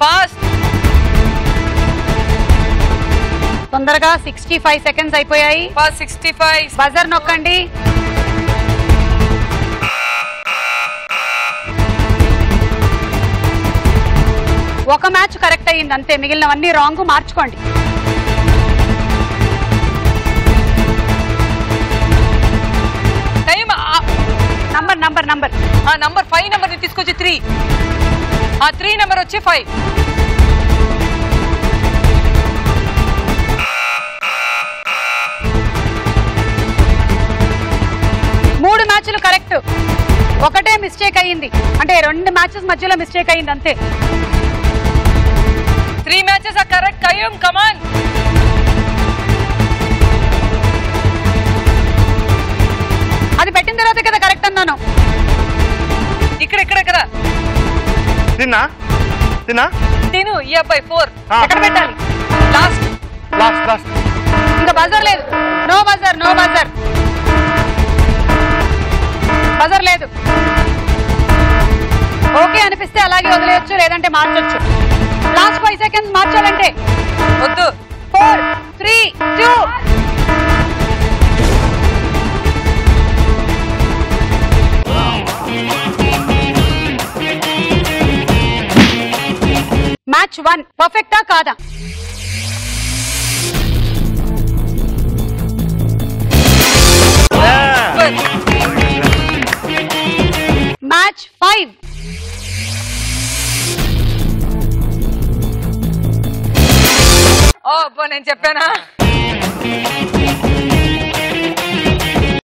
Fast. తొందరగా 65 seconds అయిపోయాయి. 65. బజర్ నొక్కండి. ఒక మ్యాచ్ కరెక్ట్ అయ్యింది అంతే, మిగిలినవన్నీ రాంగ్, మార్చుకోండి. టైం. నంబర్ 5 నెంబర్ ని తీసుకొచ్చి 3. ఆ 3 నెంబర్ వచ్చి 5. మూడు మ్యాచ్లు కరెక్ట్, ఒకటే మిస్టేక్ అయ్యింది, అంటే 2 మ్యాచెస్ మధ్యలో మిస్టేక్ అయ్యింది అంతే. 3 matches are correct. Qayyum, come on. అది పెట్టిన తర్వాత కదా కరెక్ట్ అన్నాను. ఇక్కడ తిను ఈ అబ్బాయి 4. ఎక్కడ పెట్టాలి? లాస్ట్. ఇంకా బజర్ లేదు. నో బజర్ బజర్ లేదు. ఓకే అనిపిస్తే అలాగే వదిలేయచ్చు, లేదంటే మార్చొచ్చు. లాస్ట్ 5 seconds మార్చాలంటే వద్దు. 4, 3, 2. మ్యాచ్ 1. 1 పర్ఫెక్టా కాదా? మ్యాచ్ 5. నేను చెప్పానా?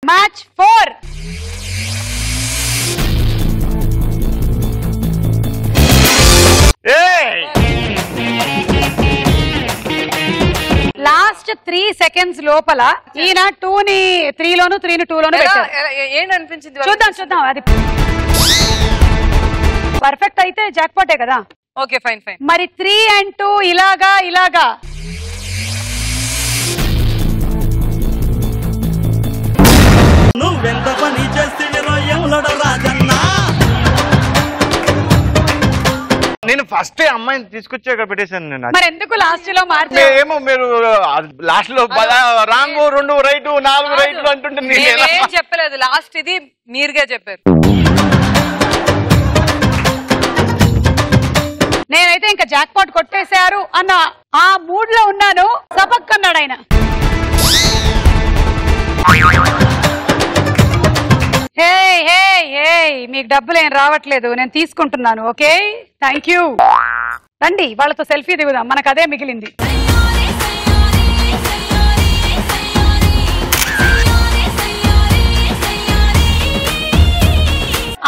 మ్యాచ్ 4. లాస్ట్ 3 seconds లోపల ఈయన 2 ని 3 లోను 3 ని 2 లోను పెట్టారు. ఏంటనిపించింది? చూద్దాం అది పర్ఫెక్ట్ అయితే జాక్పాటే కదా. Okay fine. మరి 3 and 2 ఇలాగా నువ్వెంత పని చేస్తే రాజన్నా. నేను ఫస్ట్ అమ్మాయిని తీసుకొచ్చాక పెట్టేశాను నేను. మరి ఎందుకు లాస్ట్ లో మార్చారు? ఏమో మీరు లాస్ట్ లో రాంగ్ 2 రైట్ 4 రైట్లు అంటుంటే నేనేం చెప్పలేదు. లాస్ట్ ఇది మీరుగా చెప్పారు. నేనైతే ఇంకా జాక్పాట్ కొట్టేశారు అన్న ఆ మూడ్ లో ఉన్నాను. సపక్ అన్నాడు ఆయన. మీకు డబ్బులు ఏం రావట్లేదు, నేను తీసుకుంటున్నాను. Okay thank you. రండి వాళ్ళతో సెల్ఫీ దిగుదాం, మనకు అదే మిగిలింది.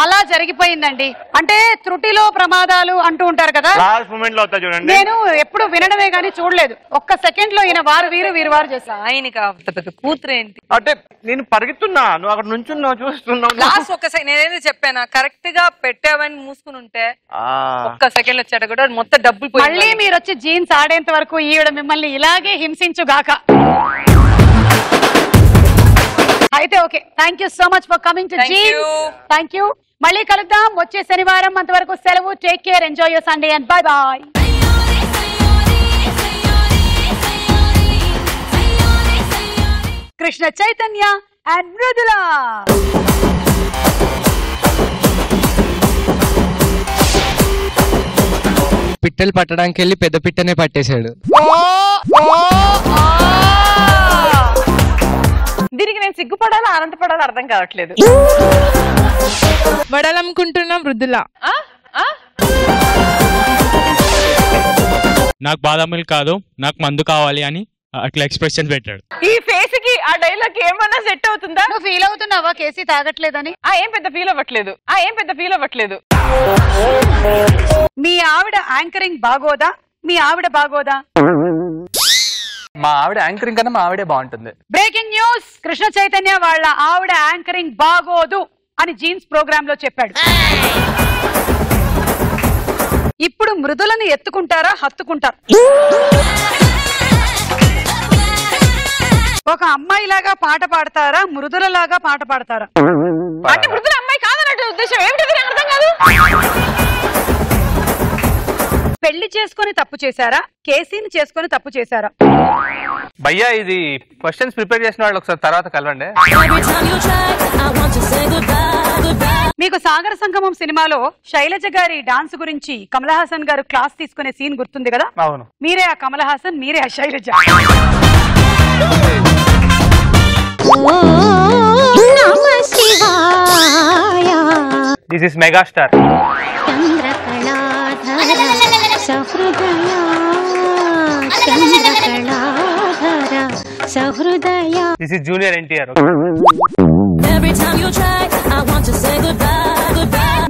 అలా జరిగిపోయిందండి. అంటే త్రుటిలో ప్రమాదాలు అంటూ ఉంటారు కదా, లాస్ట్ మూమెంట్ లో అవుతా చూడండి. నేను ఎప్పుడు వినడమే గానీ చూడలేదు. ఒక్క సెకండ్ లో ఈయన వారు వీరు చేస్తా. ఆయనకి కూతురు ఏంటి అంటే నేను పరిగెత్తున్నా, నువ్వు అక్కడ నుంచున్నావు చూస్తున్నావు. లాస్ట్ ఒక్క సెకండ్ నేనేది చెప్పానా, కరెక్ట్ గా పెట్టావని మూసుకుని ఉంటే ఒక్క సెకండ్ లో చెడ కూడా మొత్తం డబ్బులు పోయి. మళ్ళీ మీరు వచ్చి జీన్స్ ఆడేంత వరకు ఈవిడ మిమ్మల్ని ఇలాగే హింసించుగాక. అయితే okay, thank you so much for coming to Genes. Thank you. మళ్ళీ కలుద్దాం వచ్చే శనివారం. అంతవరకు సెలవు. Take care, enjoy your Sunday and bye bye. Krishna Chaitanya and Mrudula. పిట్టలు పట్టడానికి వెళ్ళి పెద్ద పిట్టనే పట్టేశాడు. దీనికి నేను సిగ్గుపడాలా ఆనందపడాలా అర్థం కావట్లేదు. వడాలనుకుంటున్నా మృదుల. నాకు బాదం మిల్క్ కాదు, నాకు మందు కావాలి అని అట్లా ఎక్స్ప్రెషన్ పెట్టాడు. ఈ ఫేస్ కి ఆ డైలాగ్ ఏమన్నా సెట్ అవుతుందా? నువ్వు ఫీల్ అవుతున్నావా కేసీ తాగట్లేదని? ఏం పెద్ద ఫీల్ అవ్వట్లేదు. మీ ఆవిడ యాంకరింగ్ బాగోదా? మీ ఆవిడ బాగోదా? మా ఆవిడ యాంకరింగ్ కన్నా మా ఆవిడే బాగుంటుంది. బ్రేకింగ్ న్యూస్, కృష్ణ చైతన్య వాళ్ళ ఆవిడ యాంకరింగ్ బాగోదు అని జీన్స్ ప్రోగ్రామ్ లో చెప్పాడు. ఇప్పుడు మృదులను ఎత్తుకుంటారా హత్తుకుంటారా? ఒక అమ్మాయిలాగా పాట పాడతారా, మృదులలాగా పాట పాడతారా? అంటే మృదుల అమ్మాయి కాదన్నట్టు ఉద్దేశం ఏమిటి? అర్థం కాదు. పెళ్లి చేసుకొని తప్పు చేశారా, కేసీని చేసుకొని తప్పు చేశారా? భయ్యా ఇది క్వశ్చన్స్ ప్రిపేర్ చేసిన వాళ్ళు ఒకసారి తర్వాత కలవండి. మీకు సాగర సంగమం సినిమాలో శైలజ గారి డాన్స్ గురించి కమల్ హాసన్ గారు క్లాస్ తీసుకునే సీన్ గుర్తుంది కదా? అవును. మీరే ఆ కమల్ హాసన్, మీరే ఆ Shailaja. This is megastar. This is junior NTR.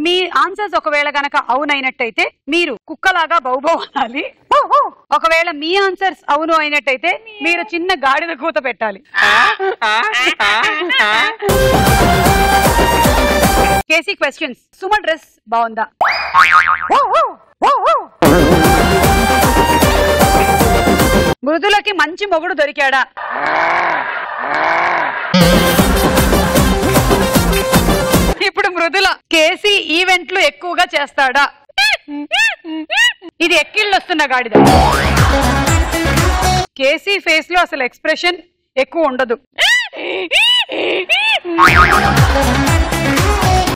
మీ ఆన్సర్స్ ఒకవేళ గనక అవునైనట్టయితే మీరు కుక్కలాగా బౌబౌ అనాలి. ఒకవేళ మీ ఆన్సర్స్ అవును అయినట్టయితే మీరు చిన్న గాడిద కూత పెట్టాలి. KC questions. సుమ డ్రెస్ బాగుందా? మృదులకి మంచి మొగుడు దొరికాడా? ఇప్పుడు మృదుల కేసీ ఈవెంట్లు ఎక్కువగా చేస్తాడా? ఇది ఎక్కిళ్ళు వస్తున్న గాడిద. కేసీ ఫేస్ లో అసలు ఎక్స్ప్రెషన్ ఎక్కువ ఉండదు.